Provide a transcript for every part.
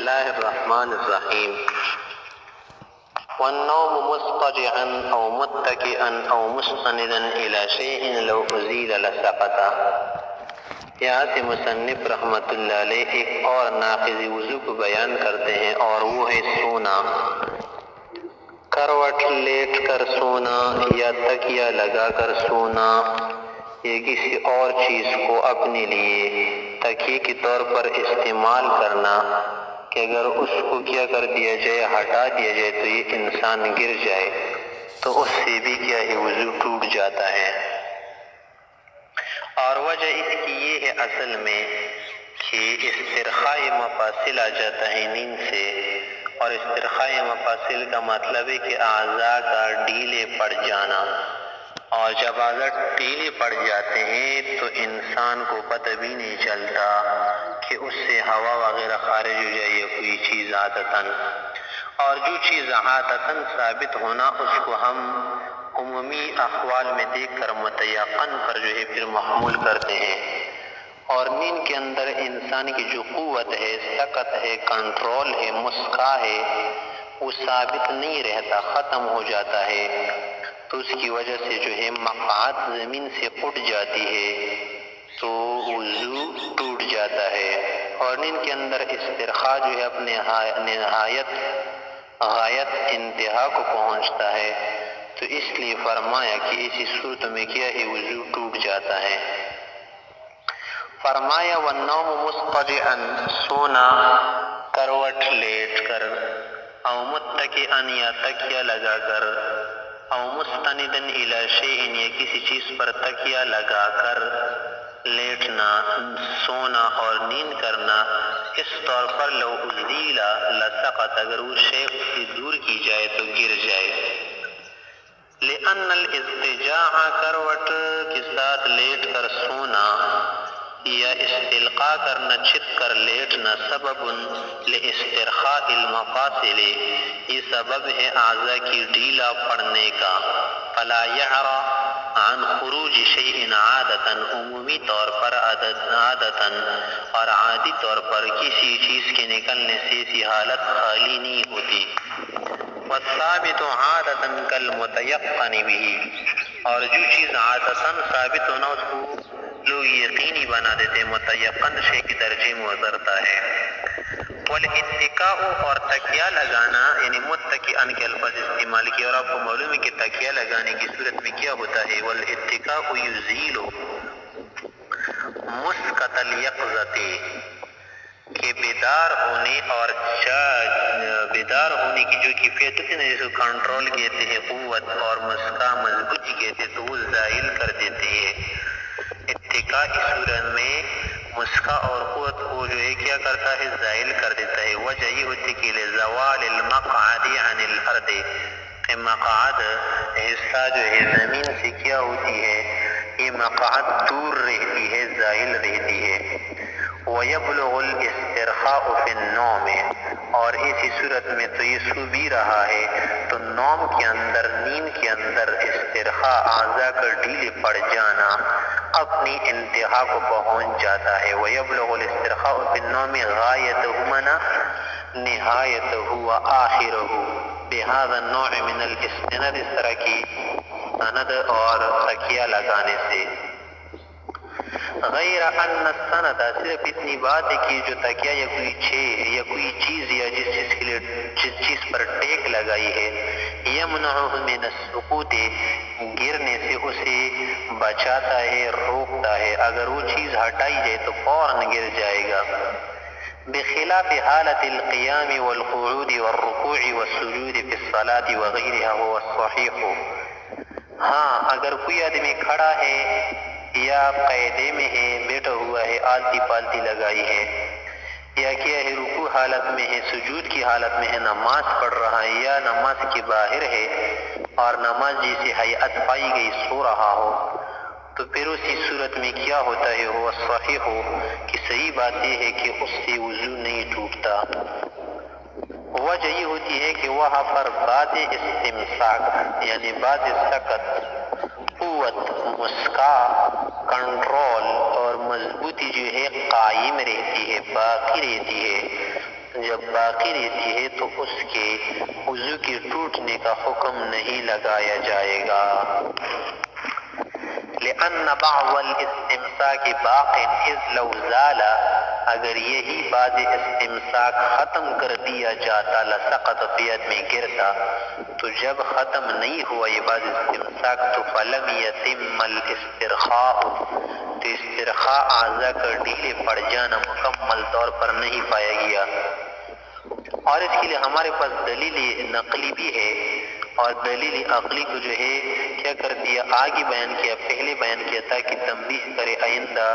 الله الرحمن الرحيم. والنوم مضطجعا أو متكئا أو مستندا إلى شيء لو أزيل لسقط. یہاں سے مصنف رحمۃ اللہ علیہ ایک اور ناقض وضو کو بیان کرتے ہیں، اور وہ ہے سونا. کروٹ لیٹ کر سونا یا تکیہ لگا کر سونا یا کسی اور چیز کو اپنے لیے تکیے کے طور پر استعمال کرنا کہ اگر اس کو کیا کر دیا جائے، ہٹا دیا جائے تو یہ انسان گر جائے تو اس سے بھی کیا ہے، وضو ٹوٹ جاتا ہے. اور وجہ اس کی یہ ہے اصل میں کہ استرخاء مفاصل آ جاتا ہے نیند سے، اور استرخاء مفاصل کا مطلب ہے کہ اعضاء کا ڈھیلے پڑ جانا، اور جب اعضاء ڈھیلے پڑ جاتے ہیں تو انسان کو پتہ بھی نہیں چلتا کہ اس سے ہوا وغیرہ خارج ہو جائے یا کوئی چیز عادتاً. اور جو چیز عادتاً ثابت ہونا اس کو ہم عمومی احوال میں دیکھ کر متیقن پر جو ہے پھر محمول کرتے ہیں. اور نیند کے اندر انسان کی جو قوت ہے، سکت ہے، کنٹرول ہے، مسکا ہے، وہ ثابت نہیں رہتا، ختم ہو جاتا ہے. تو اس کی وجہ سے جو ہے مقعد زمین سے اٹھ جاتی ہے تو وضو ٹوٹ جاتا ہے. اور نیند کے اندر استرخاء جو ہے اپنے غایت انتہا کو پہنچتا ہے، تو اس لیے فرمایا کہ اسی صورت میں کیا ہے، وضو ٹوٹ جاتا ہے. فرمایا والنوم مضطجعا، سونا کروٹ لیٹ کر، او متکئا یا تکیہ لگا کر، او مستندا الی شیء یا کسی چیز پر تکیہ لگا کر لیٹنا، سونا اور نیند کرنا، اس طور پر لو ازیل لسقط، اگر وہ شے سے دور کی جائے تو گر جائے. لأن الاضطجاع، کروٹ کے ساتھ لیٹ کر سونا یا استلقاء کرنا، چھپ کر لیٹنا، سبب لاسترخاء المفاصل، یہ سبب ہے اعضاء کی ڈھیلا پڑنے کا. فلا يعرى عن خروج شيء عادتاً، عمومی طور پر عادتاً اور عادی طور پر کسی چیز کے نکلنے سے ایسی حالت خالی نہیں ہوتی. والثابت عادتاً کالمتیقن به، اور جو چیز عادتاً ثابت ہونا اس کو لوگ یقینی بنا دیتے ہیں، متیقن شے کے درجے میں اترتا ہے. والاتکاء، اور تکیہ لگانا، یعنی متکئا کے الفاظ استعمال کیا، اور آپ کو معلوم ہے کہ تکیہ لگانے کی صورت میں کیا ہوتا ہے، والاتکاء یزیل مسکت الیقظۃ، کہ بیدار ہونے اور بیدار ہونے کی جو کیفیت ہوتی ہے نا، جس کو کنٹرول کہتے ہیں، قوت، اور مسکا مضبوطی کہتے ہیں، تو وہ زائل کر دیتے ہیں. اتکاء کی صورت میں مسکا اور قوت کو جو ہے کیا کرتا ہے، زائل کر دیتا ہے. وجہ یہ ہوتی کہ لزوال المقعد عن الارض، کہ مقعد حصہ جو ہے زمین سے کیا ہوتی ہے، یہ مقعد دور رہتی ہے، زائل رہتی ہے. وَيَبْلُغُ الْإِسْتِرْخَاءُ فِي النَّوْمِ، اور اسی صورت میں تو یہ سو بھی رہا ہے تو نوم کے اندر، نیند کے اندر استرخاء، اعضاء کا ڈھیلے پڑ جانا اپنی انتہا کو پہنچ جاتا ہے. وَيَبْلُغُ الْإِسْتِرْخَاءُ فِي النَّوْمِ غَایَتَهُ، منا نہایتہ وآخرہ، بهذا النوع من الاستند، اس طرح کی سند اور تکیہ لگانے سے. غیر ان السند، صرف اتنی بات ہے کہ جو تکیہ یا کوئی چیز یا جس چیز پر ٹیک لگائی ہے، یمنعہ من السقوط، گرنے سے اسے بچاتا ہے، روکتا ہے. اگر وہ چیز ہٹائی جائے تو فوراً گر جائے گا. بخلاف حالت القیام والقعود والرکوع والسجود في الصلاة وغیرها هو الصحیح. ہاں، اگر کوئی آدمی کھڑا ہے یا قاعدے میں ہے، بیٹھا ہوا ہے، آلتی پالتی لگائی ہے، یا کیا ہے، رکوع حالت میں ہے، سجود کی حالت میں ہے، نماز پڑھ رہا ہے یا نماز کے باہر ہے اور نماز جیسی ہیئت پائی گئی، سو رہا ہو، تو پھر اسی صورت میں کیا ہوتا ہے، وہ صحیح ہو کہ صحیح بات یہ ہے کہ اس سے وضو نہیں ٹوٹتا. وجہ یہ ہوتی ہے کہ وہاں پر بعد استمساک، یعنی بعد سکت، قوت، مسکا، کنٹرول اور مضبوطی جو ہے قائم رہتی ہے، باقی رہتی ہے. جب باقی رہتی ہے تو اس کے وضو کے ٹوٹنے کا حکم نہیں لگایا جائے گا. لأن بعض الاستمساک باق اذ لو زال، اگر یہی بعض استمساک ختم کر دیا جاتا لسقط فیت میں گرتا، تو جب ختم نہیں ہوا یہ بعض استمساک تو فلم یتم الاسترخاء، تو استرخاء اعضاء کا ڈھیلے پڑ جانا مکمل طور پر نہیں پایا گیا. اور اس کے لیے ہمارے پاس دلیل نقلی بھی ہے، اور دلیل عقلی کو جو ہے کیا کر دیا آگے بیان کیا، پہلے بیان کیا تاکہ تنبیہ کرے آئندہ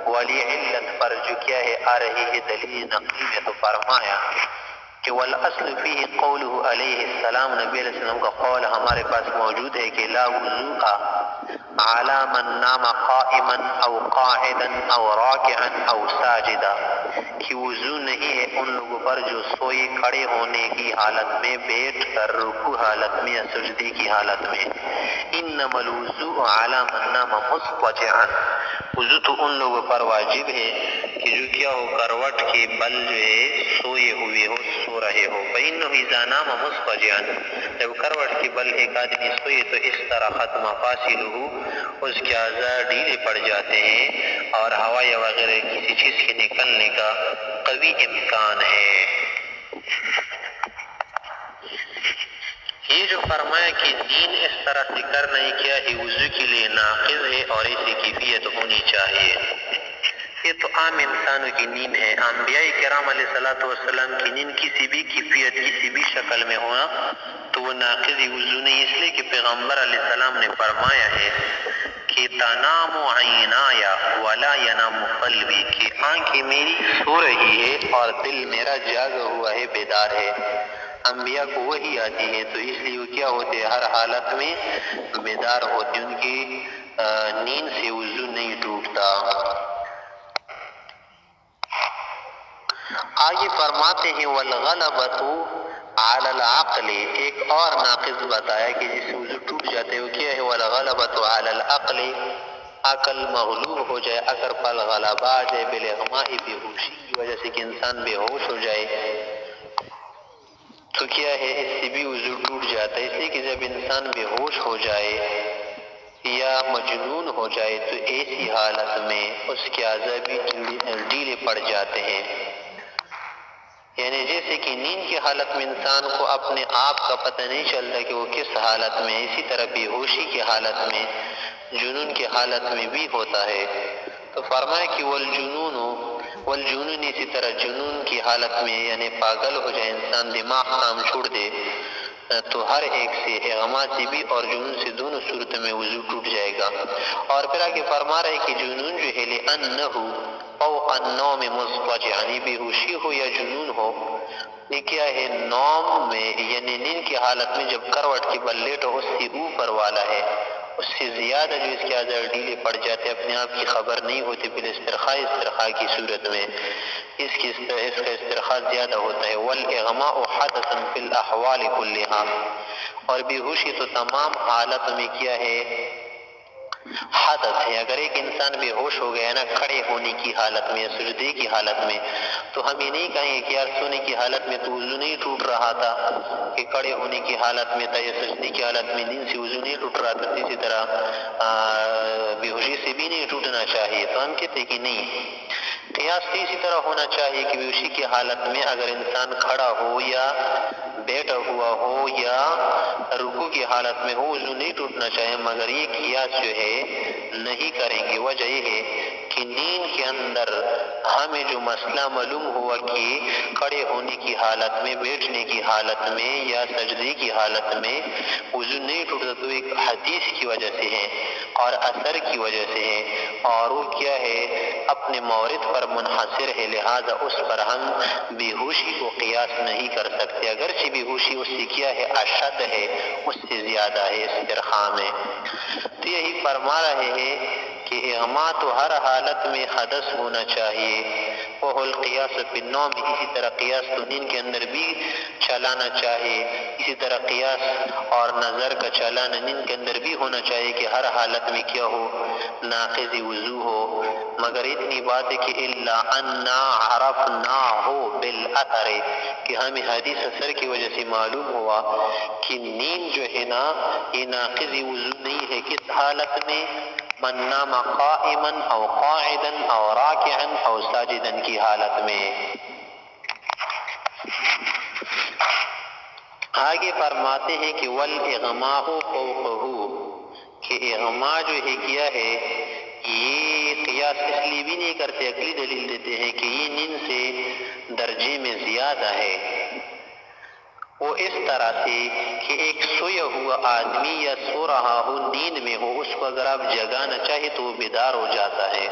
والی علت پر جو کیا ہے آ رہی ہے دلیل نقلی میں. تو فرمایا کہ والاصل فیہ قولہ علیہ السلام، نبی علیہ السلام کا قول ہمارے پاس موجود ہے کہ لا وضوء علی من نام قائما او قاعدا او راکعا او ساجدا، کہ وضو نہیں ہے ان لوگوں پر جو سوئے کھڑے ہونے کی حالت میں، بیٹھ کر رکوع حالت میں یا سجدے کی حالت میں. انما الوضوء علی من نام مضطجعا، وضو تو ان لوگوں پر واجب ہے کہ جو کیا ہو کروٹ کے بل جو ہے سوئے ہوئے ہو، سو رہے ہو. فإنه اذا نام مضطجعا، جب کروٹ کے بل ایک آدمی سوئے تو اس طرح ختم فاصلہ، اس کے اعضاء ڈھیلے پڑ جاتے ہیں اور ہوا یا وغیرہ کسی چیز کے نکلنے کا قوی امکان ہے. یہ جو فرمایا کہ دین اس طرح سے کرنا ہے کیا ہے وضو کے لیے ناقض ہے اور ایسی کیفیت ہونی چاہیے. یہ تو عام انسانوں کی نیند ہے. انبیاء کرام علیہ الصلوۃ والسلام کی نیند کسی بھی کیفیت کسی بھی شکل میں ہونا تو وہ ناقض وضو نہیں، اس لیے کہ پیغمبر علیہ السلام نے فرمایا ہے کہ تنام عینایا ولا ینام قلبی، کہ آنکھیں میری سو رہی ہے اور دل میرا جاگا ہوا ہے، بیدار ہے. انبیاء کو وحی آتی ہے تو اس لیے وہ کیا ہوتے ہر حالت میں بیدار ہوتے، ان کی نیند سے وضو نہیں ٹوٹتا. آگے فرماتے ہیں والغلبۃ علی العقل، ایک اور ناقض بتایا کہ جس سے وضو ٹوٹ جاتے وہ کیا ہے والغلبۃ علی العقل، عقل مغلوب ہو جائے، عقل پر غلبہ آ جائے، بالاغماء، بے ہوشی کی وجہ سے کہ انسان بے ہوش ہو جائے تو کیا ہے اس سے بھی وضو ٹوٹ جاتا ہے. اس لیے کہ جب انسان بے ہوش ہو جائے یا مجنون ہو جائے تو ایسی حالت میں اس کے اعضاء بھی ڈھیلے پڑ جاتے ہیں. یعنی جیسے کہ نیند کی حالت میں انسان کو اپنے آپ کا پتہ نہیں چلتا کہ وہ کس حالت میں، اسی طرح بے ہوشی کی حالت میں، جنون کی حالت میں بھی ہوتا ہے. تو فرمایا کہ والجنون اسی طرح جنون کی حالت میں یعنی پاگل ہو جائے انسان، دماغ کام چھوڑ دے تو ہر ایک سے اغما سے بھی اور جنون سے دونوں صورت میں وضو ٹوٹ جائے گا. اور پھر آگے فرما رہے کہ جنون جو ہے لأنہ فوق النوم مضطجع، یعنی بے ہوشی ہو یا جنون ہو، یہ کیا ہے نوم میں یعنی نیند کی حالت میں جب کروٹ کی بل لیٹو اس سے اوپر والا ہے، اس سے زیادہ جو اس کے اعضاء ڈھیلے پڑ جاتے اپنے آپ کی خبر نہیں ہوتی. پھر استرخاء کی صورت میں اس کا استرخاء زیادہ ہوتا ہے. والاغماء حدث فی الاحوال کلها، اور بے ہوشی تو تمام حالت میں کیا ہے حدث ہے. اگر ایک انسان بے ہوش ہو گیا نا کھڑے ہونے کی حالت میں یا سجدے کی حالت میں تو ہم یہ نہیں کہیں گے کہ یار سونے کی حالت میں تو وضو نہیں ٹوٹ رہا تھا، کہ کھڑے ہونے کی حالت میں تھا یا سجدے کی حالت میں نیند سے وضو نہیں ٹوٹ رہا تھا، اسی طرح بے ہوشی سے بھی نہیں ٹوٹنا چاہیے. تو ہم کہتے ہیں کہ نہیں، قیاس تو اسی طرح ہونا چاہیے کہ بے ہوشی کی حالت میں اگر انسان کھڑا ہو یا بیٹھا ہوا ہو یا رکوع کی حالت میں ہو وضو نہیں ٹوٹنا چاہیے. مگر یہ قیاس جو ہے نہیں کریں گے. وجہ یہ ہے کہ نیند کے اندر ہمیں جو مسئلہ معلوم ہوا کہ کھڑے ہونے کی حالت میں، بیٹھنے کی حالت میں یا سجدے کی حالت میں وضو نہیں ٹوٹتا تو ایک حدیث کی وجہ سے ہے اور اثر کی وجہ سے ہے، اور وہ کیا ہے اپنے مورد پر منحصر ہے، لہذا اس پر ہم بے ہوشی کو قیاس نہیں کر سکتے. اگرچہ بے ہوشی اس سے کیا ہے اشد ہے، اس سے زیادہ ہے استرخاء میں. تو یہی فرما رہے ہیں کہ اغما تو ہر حالت میں حدث ہونا چاہیے، وہ القیاس فی النوم، اسی طرح قیاس تو نیند کے اندر بھی چلانا چاہیے، اسی طرح قیاس اور نظر کا چلانا نیند کے اندر بھی ہونا چاہیے کہ ہر حالت میں کیا ہو، ناقض وضو ہو، مگر اتنی بات ہے کہ الا انا عرفناہ بالاثر، کہ ہمیں حدیث اثر کی وجہ سے معلوم ہوا کہ نیند جو ہے نا یہ ناقض وضو نہیں ہے، کس حالت میں؟ من نام قائما او قاعدا او راکعا او ساجدا کی حالت میں۔ آگے فرماتے ہیں کہ والاغماء فوقہ، کہ اغماء جو ہے کیا ہے، یہ قیاس اس لیے بھی نہیں کرتے، عقلی دلیل دیتے ہیں کہ یہ نیند سے درجے میں زیادہ ہے، وہ اس طرح سے کہ ایک سویا ہوا آدمی یا سو رہا ہو نیند میں ہو، اس کو اگر آپ جگانا چاہے تو وہ بیدار ہو جاتا ہے،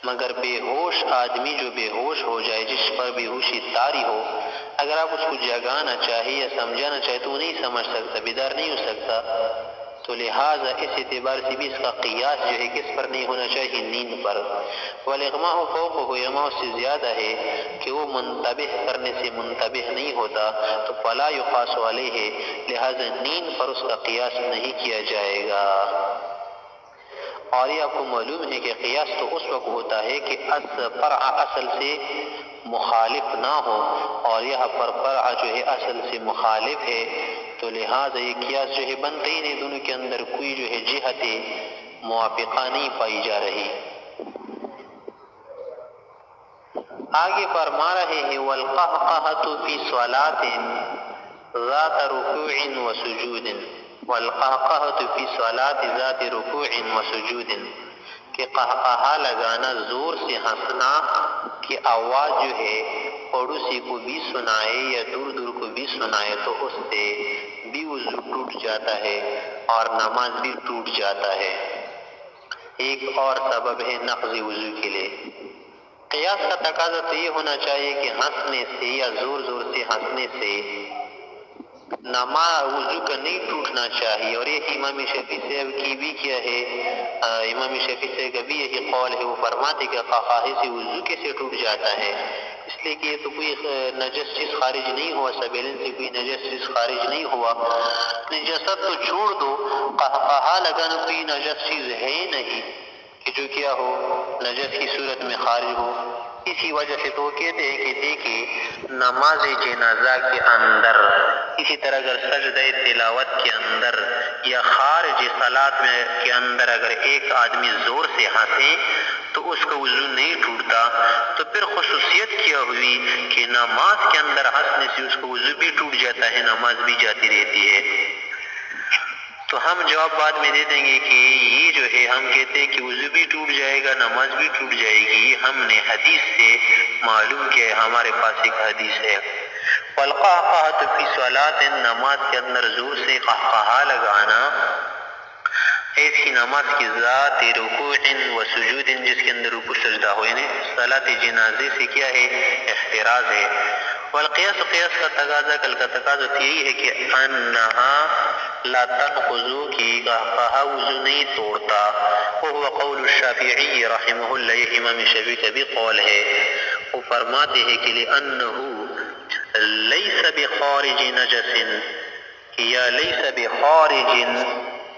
مگر بے ہوش آدمی جو بے ہوش ہو جائے، جس پر بے ہوشی طاری ہو، اگر آپ اس کو جگانا چاہے یا سمجھانا چاہے تو وہ نہیں سمجھ سکتا، بیدار نہیں ہو سکتا، تو لہٰذا اس اعتبار سے بھی اس کا قیاس جو ہے کس پر نہیں ہونا چاہیے؟ نیند پر۔ والاغماء فوقہ، اغماء اس سے زیادہ ہے کہ وہ منتبہ کرنے سے منتبہ نہیں ہوتا، تو فلا یقاس علیہ، لہذا نیند پر اس کا قیاس نہیں کیا جائے گا۔ اور یہ آپ کو معلوم ہے کہ قیاس تو اس وقت ہوتا ہے کہ فرع اصل سے مخالف نہ ہو، اور یہاں پر فرع جو ہے اصل سے مخالف ہے، تو لہذا یہ قیاس جو ہے بنتا ہی نہیں، دونوں کے اندر کوئی جو ہے جہت موافقہ نہیں پائی جا رہی۔ آگے فرما رہے ہیں والقہقہۃ فی صلاۃ ذات رکوع وسجود، والقہقہۃ فی صلاۃ ذات رکوع وسجود، کہ قہقہا لگانا، زور سے ہنسنا کہ آواز جو ہے پڑوسی کو بھی سنائے یا دور دور کو بھی سنائے، تو اس سے بھی وضو ٹوٹ جاتا ہے اور نماز بھی ٹوٹ جاتا ہے۔ ایک اور سبب ہے نقض وضو کے لیے۔ قیاس کا تقاضا تو یہ ہونا چاہیے کہ ہنسنے سے یا زور زور سے ہنسنے سے نماز وضو کا نہیں ٹوٹنا چاہیے، اور یہ امام شافعی صاحب کی بھی کیا ہے، امام شافعی صاحب کا بھی یہی قول ہے، وہ فرماتے کہ قہقہے سے وضو کیسے ٹوٹ جاتا ہے؟ اس لیے کہ یہ تو کوئی نجس چیز خارج نہیں ہوا، سبیلن سے کوئی نجس چیز خارج نہیں ہوا، نجاست تو چھوڑ دو، قہقہا لگانا کوئی نجس چیز ہے ہی نہیں کہ جو کیا ہو، نجس کی صورت میں خارج ہو۔ اسی وجہ سے تو کہتے ہیں کہ دیکھیں نماز جنازہ کے اندر، اسی طرح اگر سجدہ تلاوت کے اندر یا خارج صلاۃ میں کے اندر اگر ایک آدمی زور سے ہنسے تو اس کا وضو نہیں ٹوٹتا، تو پھر خصوصیت کیا ہوئی کہ نماز کے اندر ہنسنے سے اس کا وضو بھی ٹوٹ جاتا ہے، نماز بھی جاتی رہتی ہے۔ تو ہم جواب بعد میں دے دیں گے کہ یہ جو ہے ہم کہتے ہیں کہ وضو بھی ٹوٹ جائے گا، نماز بھی ٹوٹ جائے گی، ہم نے حدیث سے معلوم کیا، ہمارے پاس ایک حدیث ہے والقہقہۃ فی صلاۃ، نماز کے اندر زور سے قہقہا لگانا، ایسی نماز کی ذات رکوع و سجود، جس کے اندر رکوع سجدہ ہو، یعنی صلاۃ جنازے سے کیا ہے؟ احتراز ہے۔ والقیاس، قیاس کا تقاضا، کل کا تقاضا یہی ہے کہ انہا لا تنقض، کی قہقہا وضو نہیں توڑتا، وہو قول الشافعی رحمہ اللہ، یہ امام شافعی کا بھی قول ہے، وہ فرماتے ہیں کہ لأنہ لیس بخارج نجس، یا لیس بخارج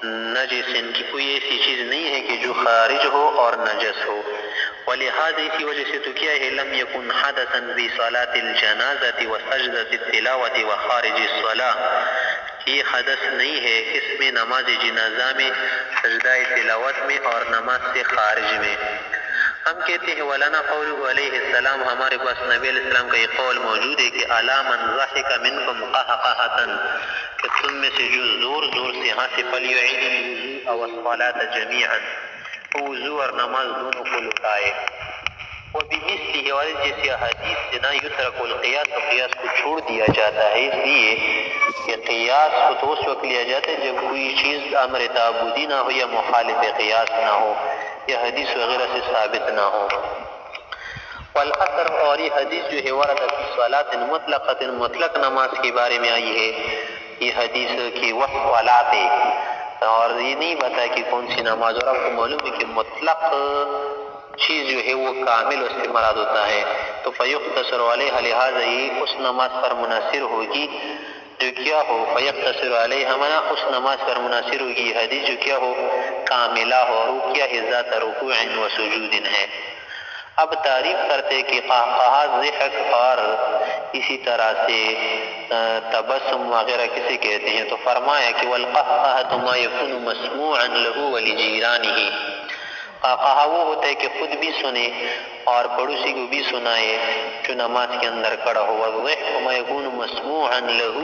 نجس، کی کوئی ایسی چیز نہیں ہے کہ جو خارج ہو اور نجس ہو، ولہذا اسی وجہ سے تو کیا ہے لم یکن حدثا فی صلاۃ الجنازۃ وسجدۃ التلاوۃ وخارج الصلاۃ، یہ حدث نہیں ہے اس میں نماز جنازہ میں، سجدہ تلاوت میں اور نماز سے خارج میں۔ ہم کہتے ہیں ولانا قوله علیہ السلام، ہمارے پاس نبی علیہ السلام کا یہ قول موجود ہے کہ الا من ضحک منکم قہقہۃ، کہ تم میں سے جو زور زور سے ہنسے فلیعید الوضوء والصلاۃ جمیعا، وضو اور نماز دونوں کو لٹائے۔ وبمثلہ، اور جیسے حدیث سے نا یترک القیاس، قیاس کو چھوڑ دیا جاتا ہے، اس لیے کہ قیاس کو تو اس وقت لیا جاتا ہے جب کوئی چیز امر تعبدی نہ ہو یا مخالف قیاس نہ ہو یا حدیث وغیرہ سے ثابت نہ ہو۔ والاثر، اور یہ حدیث جو ہے ورد فی صلاۃ مطلقۃ، مطلق نماز کے بارے میں آئی ہے، یہ حدیث کی والصلاۃ، اور یہ نہیں بتایا کہ کون سی نماز، اور آپ کو معلوم ہے کہ مطلق چیز جو ہے وہ کامل اس سے مراد ہوتا ہے. تو فیقتصر علیہ، لہٰذا یہ اس نماز پر منحصر ہوگی جو کیا ہو، فیقتصر علیہ مانا اس نماز پر منحصر ہوگی یہ حدیث جو کیا ہو، کاملہ ہو، اور وہ کیا ہے، ذات رکوع و سجود ہے. اب تعریف کرتے کہ قہقہہ، ضحک اور اسی طرح سے تبسم وغیرہ کسے کہتے ہیں، تو فرمایا کہ والقہقہۃ ما یکون مسموعا لہ ولجیرانہ. قہقہہ وہ ہوتا ہے کہ خود بھی سنے اور پڑوسی کو بھی سنائے جو نماز کے اندر کھڑا ہو. والضحک ما یکون مسموعا لہ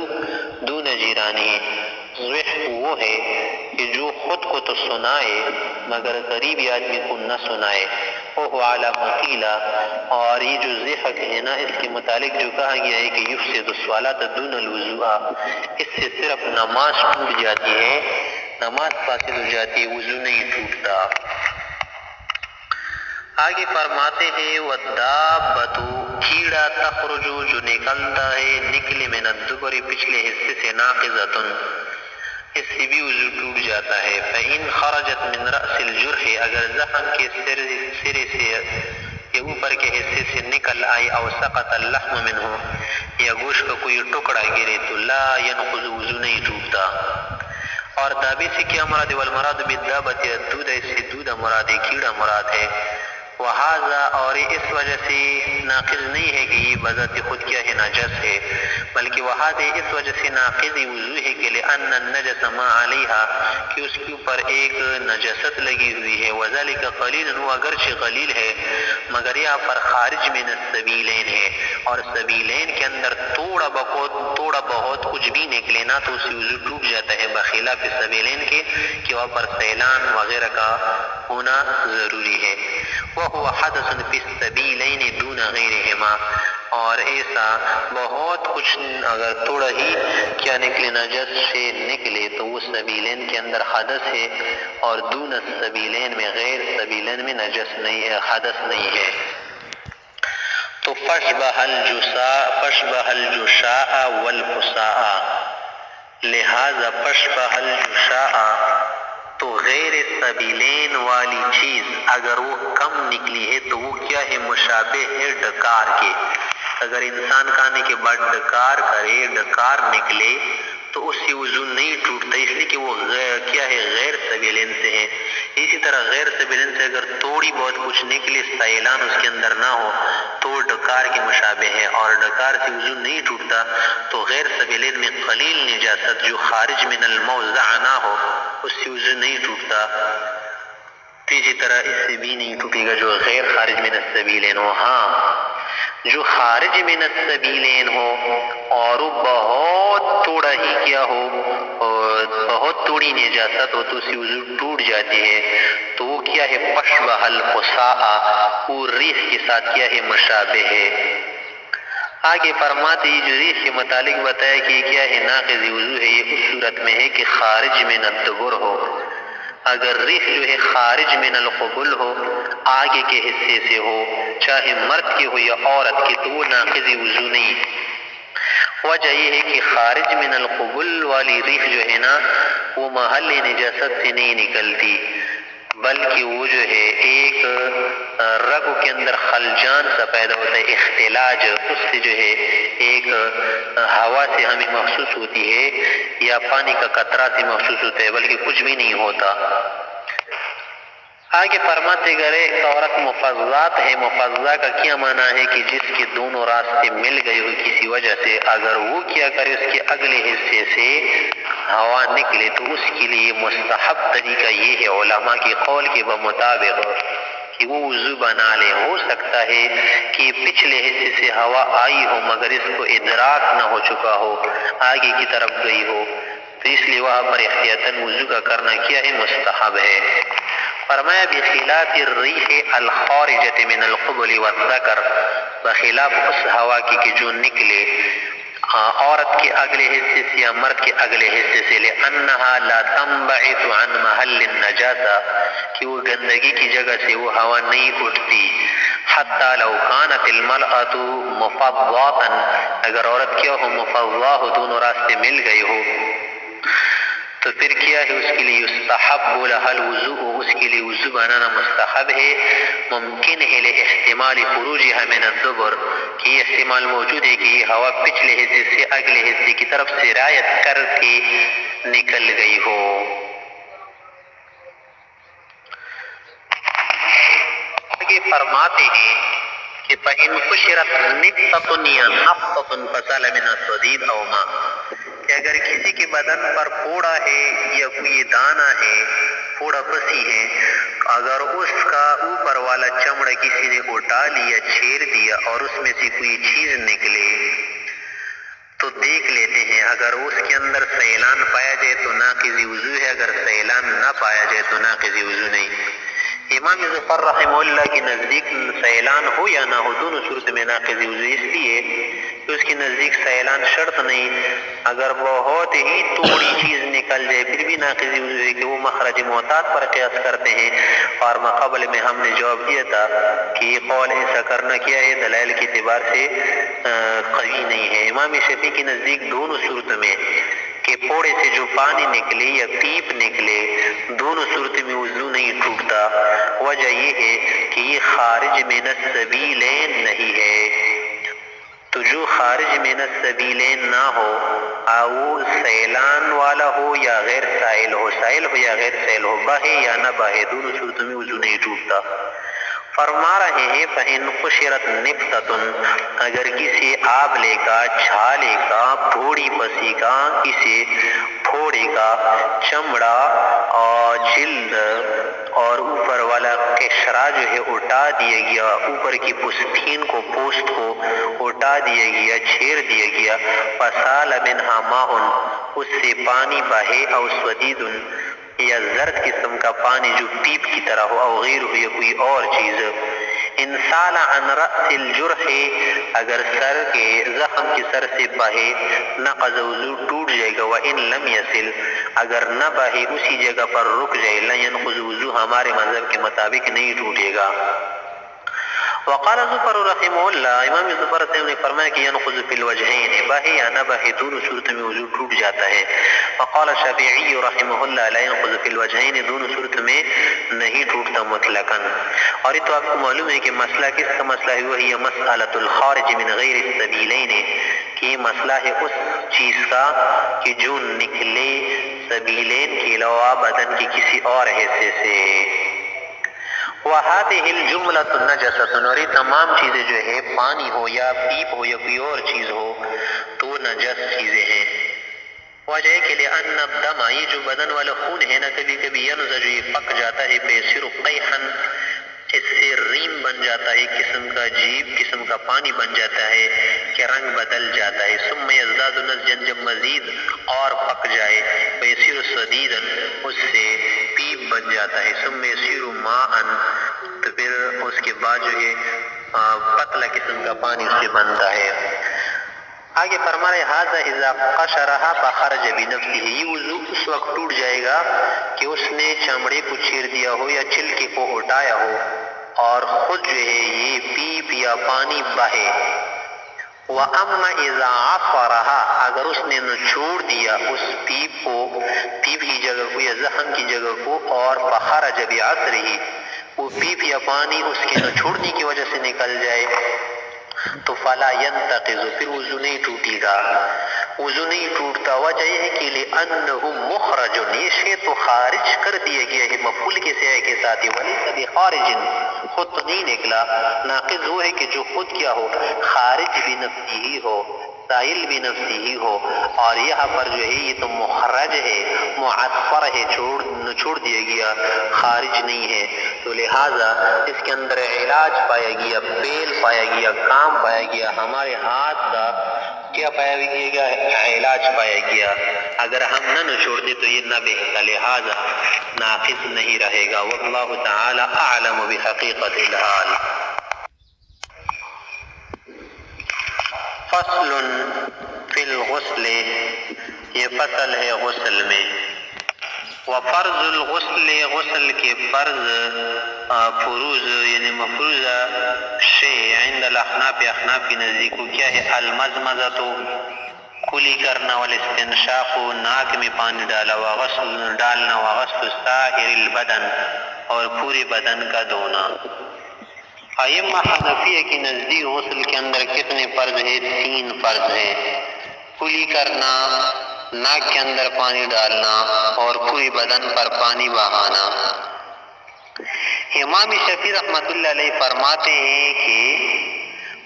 دون جیرانہ. ضحک وہ ہے کہ جو خود کو تو سنائے مگر قریبی آدمی کو نہ سنائے. وہ اعلیٰ مقیلہ، اور یہ جو ضحک ہے نا، اس کے متعلق جو کہا گیا ہے کہ یفسد الصلاۃ دون الوضوء، اس سے صرف نماز ٹوٹ جاتی ہے، نماز فاسد ہو جاتی ہے، وضو نہیں ٹوٹتا. آگے فرماتے ہیں والدابۃ، کیڑا، تخرج جو نکلتا ہے، نکلے من الدبر پچھلے حصے سے، ناقضۃ اس سے بھی وضو ٹوٹ جاتا ہے. فإن خرجت من رأس الجرح، اگر زخم کے سرے سے یا اوپر کے حصے سے نکل آئی، او سقط اللحم منہ، یا گوشت کا کوئی ٹکڑا گرے، تو لا ينقض، وضو نہیں ٹوٹتا. اور دابے سے کیا مراد ہے؟ والمراد بالدابۃ الدودہ، اس سے دودہ مراد ہے، کیڑا مراد ہے. وہذا، اور اس وجہ سے ناقض نہیں ہے کہ یہ بذات خود کیا ہے، نجس ہے، بلکہ وہذا اس وجہ سے ناقض وضو ہے کہ لأن النجس ما علیہا، کہ اس کے اوپر ایک نجست لگی ہوئی ہے. وذلک قلیل، وہ اگرچہ قلیل ہے مگر یہاں پر خارج من السبیلین ہے، اور سبیلین کے اندر تھوڑا بہت کچھ بھی نکلے نا تو اسے وضو ٹوٹ جاتا ہے، بخلاف سبیلین کے کہ وہاں پر سیلان وغیرہ کا ہونا ضروری ہے. وهو حدث في السبيلين دون غيرهما، اور ایسا بہت کچھ اگر تھوڑا ہی کیا نکلے، نجس سے نکلے، تو وہ سبیلین کے اندر حدث ہے، اور دون السبیلین میں، غیر سبیلین میں نجس نہیں ہے، حدث نہیں ہے. تو فشبہ الجشاء والفساء، لہذا فشبہ الجشاء، تو غیر سبیلین والی چیز اگر وہ کم نکلی ہے تو وہ کیا ہے، مشابہ ہے ڈکار کے. اگر انسان کھانے کے بعد ڈکار کرے، ڈکار نکلے تو اس سے وضو نہیں ٹوٹتا، اس لیے کہ وہ کیا ہے، غیر سبیلین سے ہے. اسی طرح غیر سبیلین سے اگر تھوڑی بہت کچھ نکلے، سیلان اس کے اندر نہ ہو، تو وہ ڈکار کے مشابہ ہے، اور ڈکار سے وضو نہیں ٹوٹتا. تو غیر سبیلین میں قلیل نجاست جو خارج من الموضع نہ ہو، اس سے وضو نہیں ٹوٹتا. اسی طرح اس سے بھی نہیں ٹوٹے گا جو غیر خارج من السبیلین ہو. ہاں جو خارج من السبیلین ہو اور وہ بہت تھوڑا ہی کیا ہو، اور بہت تھوڑی نجاست ہو، تو اس سے وضو ٹوٹ جاتی ہے. تو وہ کیا ہے، فشبہ الفساء، وہ ریح کے ساتھ کیا ہے، مشابہ ہے. آگے فرماتے ہیں جو ریح کے متعلق بتایا کہ کیا ہے، ناقض وضو ہے. یہ اس صورت میں ہے کہ خارج من الدبر ہو. اگر ریح جو ہے خارج من القبل ہو، آگے کے حصے سے ہو، چاہے مرد کے ہو یا عورت کے، تو وہ ناقض وضو نہیں. وجہ یہ ہے کہ خارج من القبل والی ریح جو ہے نا، وہ محل نجاست سے نہیں نکلتی، بلکہ وہ جو ہے ایک رگوں کے اندر خلجان سا پیدا ہوتا ہے، اختلاج، اس سے جو ہے ایک ہوا سے ہمیں محسوس ہوتی ہے یا پانی کا قطرہ سے محسوس ہوتا ہے، بلکہ کچھ بھی نہیں ہوتا. آگے فرماتے گئے عورت مفضات ہے. مفضہ کا کیا معنی ہے کہ جس کے دونوں راستے مل گئے ہو کسی وجہ سے، اگر وہ کیا کرے اس کے اگلے حصے سے ہوا نکلے تو اس کے لیے مستحب طریقہ یہ ہے علماء کے قول کے بمطابق کہ وہ وضو بنا لے. ہو سکتا ہے کہ پچھلے حصے سے ہوا آئی ہو مگر اس کو ادراک نہ ہو چکا ہو، آگے کی طرف گئی ہو، تو اس لیے وہاں پر احتیاطاً وضو کا کرنا کیا ہے، مستحب ہے. فرمایا بخلاف الریح الخارجۃ من القبل والذکر، بخلاف اس ہوا کی کہ جو نکلے عورت کے اگلے حصے سے یا مرد کے اگلے حصے سے، لأنها لا تنبعث عن محل النجاسہ، کہ وہ گندگی کی جگہ سے وہ ہوا نہیں اٹھتی. حتی لو كانت المرأة مفضاة، اگر عورت کیا ہو، مفضا ہو، دونوں راستے مل گئے ہو، تو پھر کیا ہے اس کے لیے یستحب لها الوضوء، اس کے لیے وضو بنانا مستحب ہے. ممکن ہے لاحتمال خروجها من الدبر، کہ یہ احتمال موجود ہے کہ یہ ہوا پچھلے حصے سے اگلے حصے کی طرف سرایت کر کے نکل گئی ہو. آگے فرماتے ہیں کہ فَإِنْ قُشِرَتْ نِقْطَةٌ یا نَقْطَةٌ فَسَالَ مِنْهَا الصَّدِيدُ أَوْ مَاءٌ، کہ اگر کسی کے بدن پر پھوڑا ہے یا کوئی دانہ ہے، پھوڑا پسی ہے، اگر اس کا اوپر والا چمڑا کسی نے اٹھا لیا، چھیر دیا اور اس میں سے کوئی چیز نکلے تو دیکھ لیتے ہیں. اگر اس کے اندر سیلان پایا جائے تو ناقض وضو ہے، اگر سیلان نہ پایا جائے تو ناقض وضو نہیں. امام ظفر رحمہ اللہ کے نزدیک سیلان ہو یا نہ ہو دونوں صورت میں ناقض وضو، اس لیے کہ اس کے نزدیک سیلان شرط نہیں. اگر بہت ہی تھوڑی چیز نکل جائے پھر بھی ناقض وضو ہے، کہ وہ مخرج معتاد پر قیاس کرتے ہیں. اور مقابل میں ہم نے جواب دیا تھا کہ یہ قول ایسا کرنا کیا ہے، دلائل کے اعتبار سے قوی نہیں ہے. امام شفیع کے نزدیک دونوں صورت میں کہ پھوڑے سے جو پانی نکلے یا پیپ نکلے، دونوں صورت میں وضو نہیں ٹوٹتا. وجہ یہ ہے کہ یہ خارج من السبیلین نہیں ہے. تو جو خارج من السبیلین نہ ہو، وہ سیلان والا ہو یا غیر سائل ہو، سائل ہو یا غیر سائل ہو، بہے یا نہ بہے، دونوں صورتوں میں وضو نہیں ٹوٹتا. فرما رہے ہیں فَإِنْ قُشِرَتْ نِقْطَةٌ، اگر کسی آبلے کا، چھالے کا، پھوڑی پسی کا، کسی پھوڑے کا چمڑا اور جلد اور اوپر والا قشرہ جو ہے اٹھا دیا گیا، اوپر کی پستین کو، پوست کو اٹھا دیا گیا، چھیر دیا گیا، فَسَالَ مِنْهَا مَاءٌ، اس سے پانی بہے، او صدید یا زرد قسم کا پانی جو پیپ کی طرح ہو، او غیر ہو یا کوئی اور چیز. انسال عن رأس الجرح، اگر سر کے زخم کی سر سے بہے، نقض وضو ٹوٹ جائے گا. وَإِن لم يصل، اگر نہ بہے اسی جگہ پر رک جائے، لا ينقض وضو، ہمارے مذہب کے مطابق نہیں ٹوٹے گا. وقال ظفر رحمہ اللہ، امام ظفر نے فرمایا کہ ينقض في الوجهين، بہے یا نہ بہے دونوں صورت میں وضو ٹوٹ جاتا ہے. وقال الشافعی رحمہ اللہ لا ينقض في الوجهين، دونوں صورت میں نہیں ٹوٹتا مطلقاً. اور یہ تو آپ کو معلوم ہے کہ مسئلہ کس کا مسئلہ ہے، وہی مسئلۃ الخارج من غیر السبیلین، کہ یہ مسئلہ ہے اس چیز کا کہ جو نکلے سبیلین کے علاوہ بدن کے کسی اور حصے سے. وَهَذِهِ الْجُمْلَةُ نَجَسَةٌ، اور یہ تمام چیزیں جو ہے پانی ہو یا پیپ ہو یا کوئی اور چیز ہو تو نجس چیزیں ہیں. وجہ ہے کہ لأن الدم، یہ جو بدن والا خون ہے نا، کبھی کبھی ینضج، یہ پک جاتا ہے، فیصیر قیحا، اس سے ریم بن جاتا ہے، قسم کا عجیب قسم کا پانی بن جاتا ہے کہ رنگ بدل جاتا ہے. ثم یزداد نضجا، جب مزید اور پک جائے، فیصیر صدیدا، اس سے پیپ بن جاتا ہے. ثم یصیر ماء، تو پھر اس کے بعد جو ہے پتلا قسم کا پانی اس سے بنتا ہے. آگے فرما رہے ھذا اذا قشرها فخرج بنفسه، یہ وضو اس وقت ٹوٹ جائے گا کہ اس نے چمڑے کو چیر دیا ہو یا چھلکے کو اٹھایا ہو اور خود جو ہے یہ پیپ یا پانی بہے. وَأَمَّا إِذَا عَفَرَهَا، اگر اس نے نچوڑ دیا اس پیپ کو، پیپ کی جگہ کو یا زخم کی جگہ کو، اور فخرج بعصره، وہ پیپ یا پانی اس کے نچوڑنے کی وجہ سے نکل جائے، تو فلا ينتقض، پھر وضو نہیں ٹوٹے گا، وضو نہیں ٹوٹتا. وجہ یہ ہے کہ لأنه مخرج، یہ شے تو خارج کر دیا گیا ہے مفعول کے صیغے کے ساتھ ہی، وليس بخارج، خود تو نہیں نکلا. ناقض وہ ہے کہ جو خود کیا ہو، خارج بھی نفسی ہی ہو، سائل بھی نفسی ہی ہو. اور یہاں پر جو ہے یہ تو مخرج ہے، معصفر ہے، چھوڑ دیا گیا، خارج نہیں ہے. تو لہٰذا اس کے اندر علاج پایا گیا، بیل پایا گیا، کام پایا گیا، ہمارے ہاتھ کا کیا پایا گیا، علاج پایا گیا. اگر ہم نہ نچوڑتے تو یہ نہ بہتا، لہٰذا ناقص نہیں رہے گا. واللہ تعالی اعلم بحقیقت الحال. فصل فی الغسل، یہ فصل ہے غسل میں. وفرض الغسل، غسل کے فرض، فروض یعنی مفروضہ شے عند الاحناف، احناف کی نزدیک کیا ہے، المزمزۃ، کلی کرنا، والاستنشاق ناک میں پانی ڈالنا، وغسل سائر البدن اور پورے بدن کا دھونا۔ ائمہ حنفیہ کی نزدیک غسل کے اندر کتنے فرض ہیں؟ 3 فرض ہیں۔ کلی کرنا، ناک کے اندر پانی ڈالنا اور پوری بدن پر پانی بہانا۔ امام شافعی رحمۃ اللہ علیہ فرماتے ہیں کہ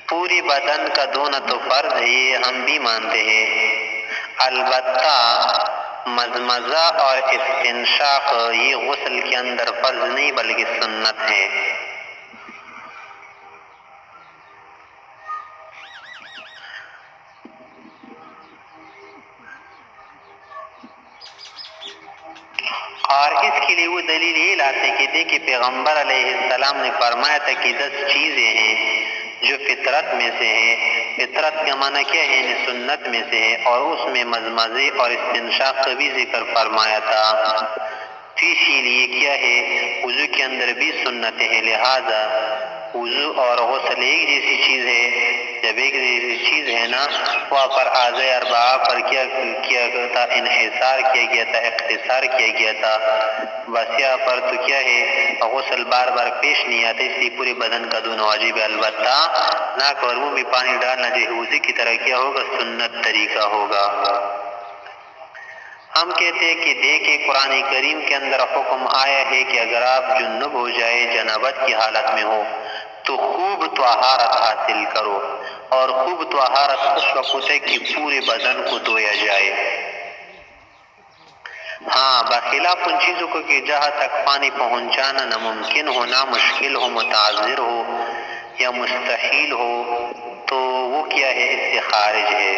پوری بدن کا دھونا تو فرض ہے، یہ ہم بھی مانتے ہیں، البتہ مزمزہ اور استنشاق یہ غسل کے اندر فرض نہیں بلکہ سنت ہے۔ اور اس کے لیے وہ دلیل یہ لاتے کہ دیکھیں پیغمبر علیہ السلام نے فرمایا تھا کہ 10 چیزیں ہیں جو فطرت میں سے ہیں۔ فطرت کا معنی کیا ہے؟ یعنی سنت میں سے ہے، اور اس میں مزمزے اور استنشاق کا بھی ذکر فرمایا تھا۔ تو اسی لیے کیا ہے، وضو کے اندر بھی سنتیں ہیں، لہذا وضو اور غسل ایک جیسی چیز ہے۔ جب ایک جیسی چیز ہے نا، وہاں پر اعضاء اربعہ پر کیا کیا گیا تھا؟ انحصار کیا گیا تھا، اختصار کیا گیا تھا۔ بس یہاں پر تو کیا ہے، غسل بار بار پیش نہیں آتا، اس لیے پورے بدن کا دھونا واجب ہے، البتہ ناک اور منہ میں پانی ڈالنا جو ہے وضو کی طرح کیا ہوگا؟ سنت طریقہ ہوگا۔ ہم کہتے ہیں کہ دیکھیں قرآن کریم کے اندر حکم آیا ہے کہ اگر آپ جنب ہو جائے، جنابت کی حالت میں ہو، تو خوب طہارت حاصل کرو، اور خوب طہارت اس وقت ہے کہ پورے بدن کو دھویا جائے۔ ہاں، بخلاف ان چیزوں کو کہ جہاں تک پانی پہنچانا ناممکن ہو، نامشکل ہو، متعذر ہو یا مستحیل ہو، تو وہ کیا ہے؟ اس سے خارج ہے۔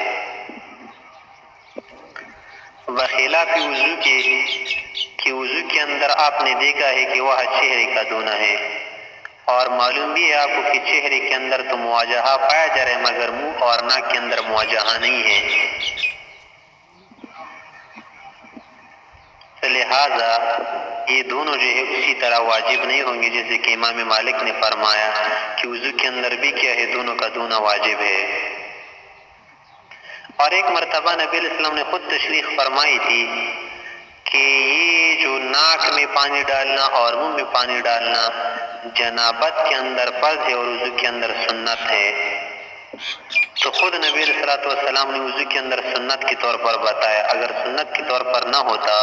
بخلاف وضو کے کہ وضو کے اندر آپ نے دیکھا ہے کہ وہ چہرے کا دھونا ہے، اور معلوم بھی ہے آپ کو کہ چہرے کے اندر تو مواجہہ پایا جا رہا ہے، مگر منہ اور ناک کے اندر مواجہہ نہیں ہے، لہذا یہ دونوں جو ہے اسی طرح واجب نہیں ہوں گے، جیسے کہ امام مالک نے فرمایا کہ وضو کے اندر بھی کیا ہے؟ دونوں کا دھونا واجب ہے۔ اور ایک مرتبہ نبی علیہ السلام نے خود تشریح فرمائی تھی کہ یہ جو ناک میں پانی ڈالنا اور منہ میں پانی ڈالنا جنابت کے اندر فرض ہے اور وضو کے اندر سنت ہے۔ تو خود نبی علیہ السلام نے وضو کے اندر سنت کے طور پر بتایا، اگر سنت کے طور پر نہ ہوتا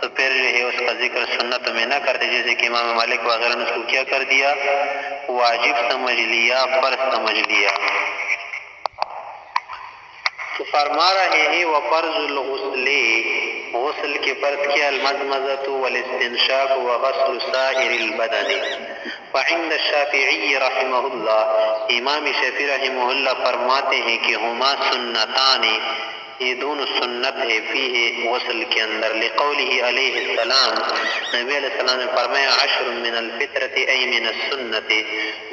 تو پھر جو ہے اس کا ذکر سنت میں نہ کرتے، جیسے کہ امام مالک وغیرہ نے اس کو کیا کر دیا؟ واجب سمجھ لیا، فرض سمجھ لیا۔ تو فرما رہے ہیں وفرض الغسل، غسل کے فرض کیا؟ المزمزۃ والاستنشاق وغسل سائر البدن۔ وعند الشافعی رحمہ اللہ، امام شافعی رحمہ اللہ فرماتے ہیں کہ ہما سنتان، یہ دونوں سنت ہے، فیہ غسل کے اندر، لقولہ علیہ السلام، نبی علیہ السلام نے فرمایا 10 من الفطرۃ ای من السنۃ،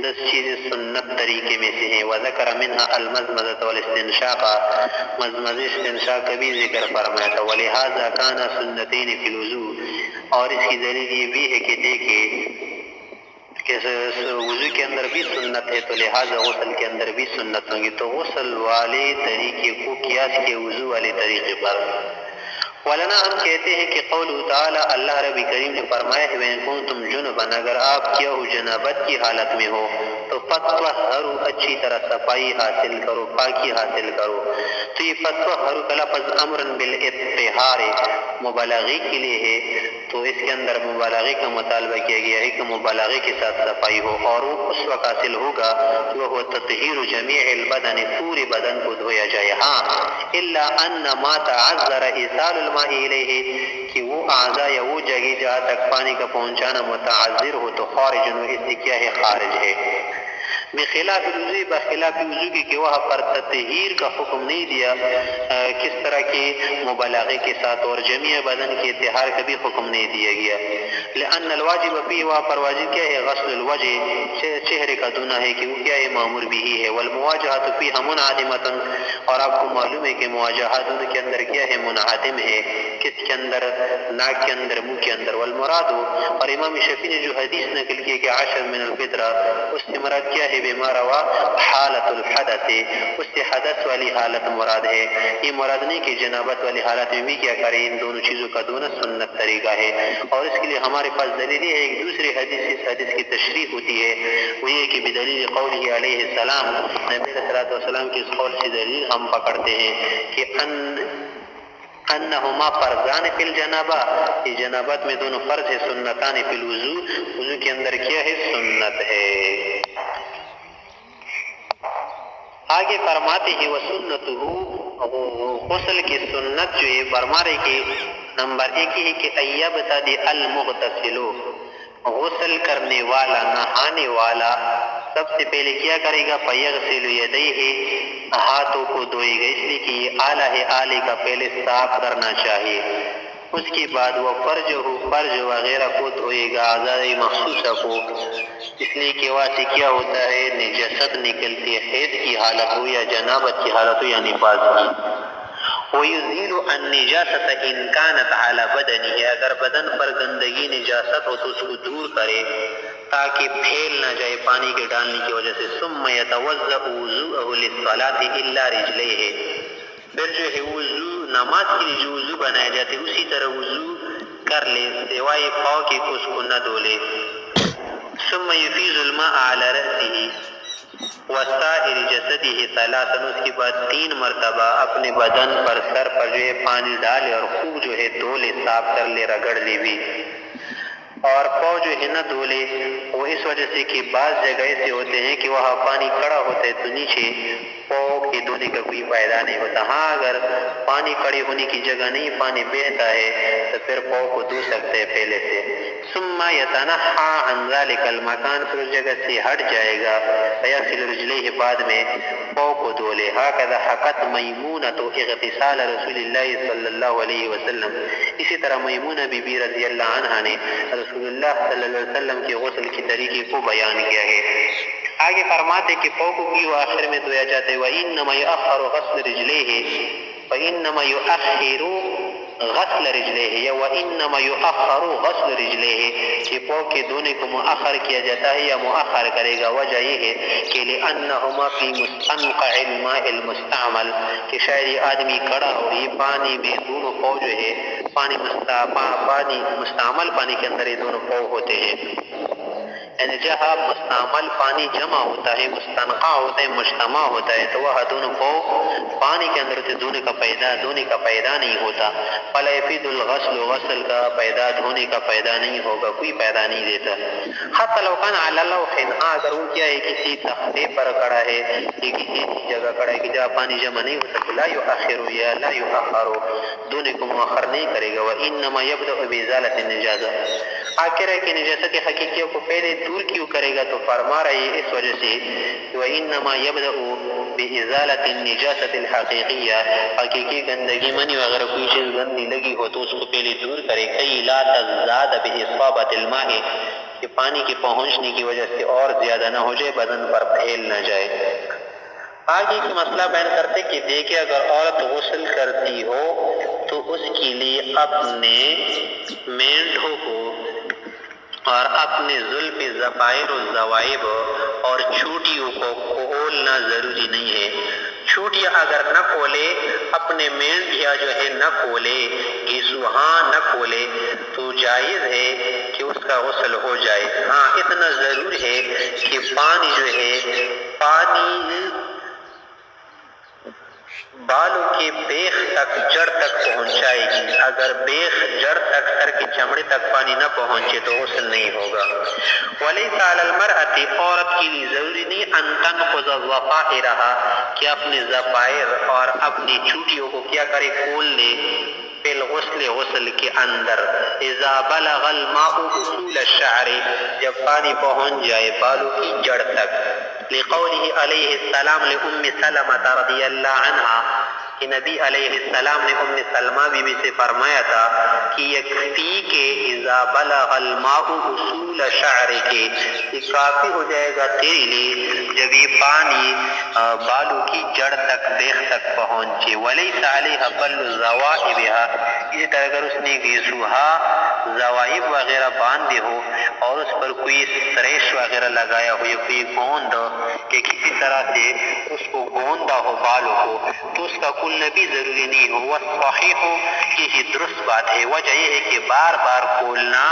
10 چیزیں سنت طریقے میں سے ہیں، وذکر منها المزمزۃ والاستنشاق، مزمزہ استنشاق کا بھی ذکر فرمایا تھا، ولہذا کان سنتین فی الوضوء، اور اس کی دلیل یہ بھی ہے کہ دیکھیں کہ وضو کے اندر بھی سنت ہے، تو لہٰذا غسل کے اندر بھی سنت ہوں گی، تو غسل والے طریقے کو قیاس کے وضو والے طریقے پر۔ ولنا، ہم کہتے ہیں کہ قول تعالی، اللہ رب کریم نے فرمایا ہے وَإِن كُنتُمْ جُنُبًا، اگر آپ کیا ہو جنابت کی حالت میں ہو تو فَطَّهَّرُوا، اچھی طرح صفائی حاصل کرو، پاکی حاصل کرو۔ تو یہ فَطَّهَّرُوا کا لفظ امرن بالاطہار مبالغے کے لیے ہے، تو اس کے اندر مبالغے کا مطالبہ کیا گیا ہے کہ مبالغے کے ساتھ صفائی ہو، اور وہ اس وقت حاصل ہوگا کہ وہ تطہیر جمیع البدن، پورے بدن کو دھویا جائے۔ ہاں، الا ان ما تعذر ایصال الماء الیہ، کہ وہ اعضاء یا وہ جگہ جہاں تک پانی کا پہنچانا متعذر ہو تو خارج ہو، اس سے کیا ہے؟ خارج ہے۔ بخلاف وضو، بخلاف وضو کی کہ وہاں پر تطہیر کا حکم نہیں دیا، کس طرح کی مبالغے کے ساتھ، اور جمیع بدن کے اطہار کا بھی حکم نہیں دیا گیا، لأن الواجب فيه، وہاں پر واجب کیا ہے؟ غسل الوجہ، چہرے کا دھونا ہے، کہ وہ کیا ہے؟ مامور بھی ہے، والمواجہۃ فیہا منعدمۃ، اور آپ کو معلوم ہے کہ مواجہہ دونوں کے اندر کیا ہے؟ منعدم ہے، کس کے اندر؟ ناک کے اندر، منہ کے اندر. والمراد، اور امام شفیع نے جو حدیث نقل کی کہ 10 من الفطرہ، اس سے مراد کیا ہے؟ بما روا حالت الحدث، اس سے حدث والی حالت مراد ہے. یہ مراد نہیں کہ جنابت والی حالت میں بھی کیا کریں، ان دونوں چیزوں کا دونوں سنت طریقہ ہے. اور اس کے لیے ہمارے پاس دلیل ہے، ایک دوسرے حدیث اس حدیث کی تشریح ہوتی ہے، وہ یہ کہ بدلیل قوله علیہ السلام، نبی صلی اللہ علیہ وسلم کے اس قول سے دلیل ہم پکڑتے ہیں کہ انہما فرضان فی الجنابہ، یہ جنابت میں دونوں فرض ہے، سنتان فی الوضو، وضو کے اندر کیا ہے؟ سنت ہے. آگے فرماتے ہیں وسنتہ، غسل کی سنت جو ہے فرما رہے کہ نمبر 1 ہے کہ ایبتدی المغتسل، غسل کرنے والا، نہانے والا سب سے پہلے کیا کرے گا؟ فیغسل یدیہ، ہاتھوں کو دھوئے گا، اس لیے کہ یہ آلہ ہے، آلے کا پہلے صاف کرنا چاہیے. اس کے بعد وہ فرج وغیرہ کو دھوئے گا، اعضاء مخصوصہ کو، اس لیے کہ وہاں سے کیا ہوتا ہے؟ نجاست نکلتی ہے، حیض کی حالت ہو یا جنابت کی حالت ہو یا نفاس کی. وَيُزِيلُ النِّجَاسَةَ إِنْ كَانَتْ عَلَى بَدَنِهِ، اگر بدن پر گندگی نجاست ہو تو اس کو دور کرے تاکہ پھیل نہ جائے پانی کے ڈالنے کی وجہ سے. ثُمَّ يَتَوَضَّأُ وُضُوءَهُ لِلصَّلَاةِ إِلَّا رِجْلَيْهِ، پھر جو ہے وضو، نماز کے لیے جو وضو بنائے جاتے اسی طرح وضو کر لے سوائے پاؤں کے، اس کو نہ دھولے. ثُمَّ يُفِيضُ الْمَاءَ عَلَى رَأْسِهِ وسائر جسدہ ثلاثاً، اس کے بعد 3 مرتبہ اپنے بدن پر، سر پر جو ہے پانی ڈالے اور خوب جو ہے دھو لے، صاف کر لے، رگڑ لے بھی. اور پاؤں جو ہے نہ دھولے، وہ اس وجہ سے کہ بعض جگہ ایسے ہوتے ہیں کہ وہاں پانی کھڑا ہوتا ہے تو نیچے پاؤں کے دھونے کا کوئی فائدہ نہیں ہوتا. ہاں اگر پانی کھڑے ہونے کی جگہ نہیں، پانی بہتا ہے تو پھر پاؤں کو دھو سکتے ہیں پہلے سے. ثم يتنحى عن ذلك المكان، پھر اس جگہ سے ہٹ جائے گا. فيغسل رجليه، بعد میں پاؤں کو دھو لے. هكذا حكت میمونۃ اغتسال رسول اللہ صلی اللہ علیہ وسلم، اسی طرح میمونہ بی بی رضی اللہ عنہا نے رسول اللہ صلی اللہ علیہ وسلم کے غسل کے طریقے کو بیان کیا ہے. آگے فرماتے کہ پاؤں کو کیوں آخر میں دھویا جاتا ہے؟ وَإِنَّمَا يُؤَخَّرُ غَسْلُ رِجْلَيْهِ، وَإِنَّمَا يُؤَخِّرُ غسل رجلے، یا وَإِنَّمَا يُؤَخَّرُ غسل رجلے، کہ پاؤں کے دھونے کو مؤخر کیا جاتا ہے یا مؤخر کرے گا. وجہ یہ ہے کہ لِأَنَّهُمَا فِي مُسْتَنْقَعِ الْمَاءِ الْمُسْتَعْمَلِ، کہ شاید یہ آدمی کھڑا ہو، یہ پانی میں دونوں پاؤں جو ہے پانی مستعمل پانی کے اندر یہ دونوں پاؤں ہوتے ہیں. یعنی جہاں مستعمل پانی جمع ہوتا ہے، مستنقع ہوتا ہے، مجتمع ہوتا ہے، تو وہ دونوں پاؤں پانی کے اندر سے دھونے کا پیدا نہیں ہوتا. فلا يفيد الغسل، غسل کا پیدا، دھونے کا پیدا نہیں ہوگا، کوئی پیدا نہیں دیتا. حتی لو کان علی لوح، ہاں اگر وہ کیا ہے کسی تختے پر کھڑا ہے، یہ کسی جگہ کھڑا ہے کہ جہاں پانی جمع نہیں ہو سکتا، لا یؤخر، یا لا یؤخر، دھونے کو مؤخر نہیں کرے گا. وانما یبدأ بازالة النجاسة، آخر ہے کہ نجاست کی حقیقیوں کو پہلے دور کیوں کرے گا؟ تو فرما رہے ہیں اس وجہ سے وانما یبدأ بازالة النجاسة الحقیقیہ، حقیقی گندگی منی اگر کوئی چیز گندی لگی ہو تو اس کو پہلے دور کرے. کئی لا تزداد باصابة الماء، کہ پانی کے پہنچنے کی وجہ سے اور زیادہ نہ ہو جائے، بدن پر پھیل نہ جائے. آگے کی مسئلہ بیان کرتے کہ دیکھیں اگر عورت غسل کرتی ہو تو اس کے لیے اپنے مینڈوں کو اور اپنے زلف ضفائر و ضوائب اور چوٹیوں کو کھولنا ضروری نہیں ہے. چوٹیاں اگر نہ کھولے، اپنے مینڈیا جو ہے نہ کھولے، گیسوہاں نہ کھولے تو جائز ہے کہ اس کا غسل ہو جائے. ہاں اتنا ضرور ہے کہ پانی جو ہے، پانی بالوں کے بیخ تک، جڑ تک پہنچائے گی. اگر بیخ، جڑ تک، سر کی چمڑے تک پانی نہ پہنچے تو غسل نہیں ہوگا. وَلَيْسَ عَلَى الْمَرْأَةِ، عورت کے لیے ضروری نہیں ان تنقض ضفائرها، کہ اپنے ضفائر اور اپنی چوٹیوں کو کیا کرے؟ کھول لے. فی الغسل، غسل کے اندر. اذا بلغ الماء اصول الشعر، جب پانی پہنچ جائے بالوں کی جڑ تک. لقوله علیہ السلام لأم سلمہ رضی اللہ عنہا، کہ نبی علیہ السلام نے ام سلمہ بی بی سے فرمایا تھا کہ یکفی کے اذا بلغ الماء اصول شعر کے، یہ کافی ہو جائے گا تیرے لیے جب یہ پانی بالوں کی جڑ تک بیخ تک پہنچے، ولیس علیہ بل زوائبها، اسی طرح اگر اس نے گیسوہا زوائب وغیرہ باندھے ہو اور اس پر کوئی سریش وغیرہ لگایا ہو یا کوئی گوند کہ کسی طرح سے اس کو گوندا ہو بالوں کو، تو اس کا کھلنا بھی ضروری نہیں ہو۔ والصحیح ہو، یہ درست بات ہے، وجہ یہ ہے کہ بار بار کھولنا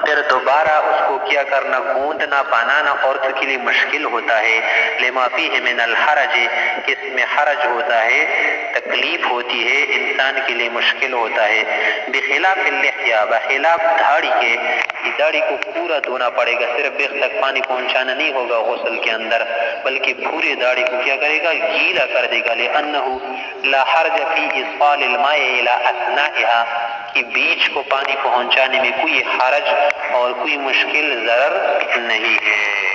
پھر دوبارہ اس کو کیا کرنا، گوندنا بنانا عورتوں کے لیے مشکل ہوتا ہے، لما فیہ من الحرج، اس میں حرج ہوتا ہے، تکلیف ہوتی ہے، انسان کے لیے مشکل ہوتا ہے۔ بخلاف اللحیہ، بخلاف داڑھی کے، داڑھی کو پورا دھونا پڑے گا، صرف بیخ تک پانی پہنچانا نہیں ہوگا غسل کے اندر، بلکہ پوری داڑھی کو کیا کرے گا، گیلا کر دے گا، لأنہ لا حرج فی اصال الماء الى اثنائها، کہ بیچ کو پانی پہنچانے میں کوئی حرج اور کوئی مشکل ضرر نہیں ہے۔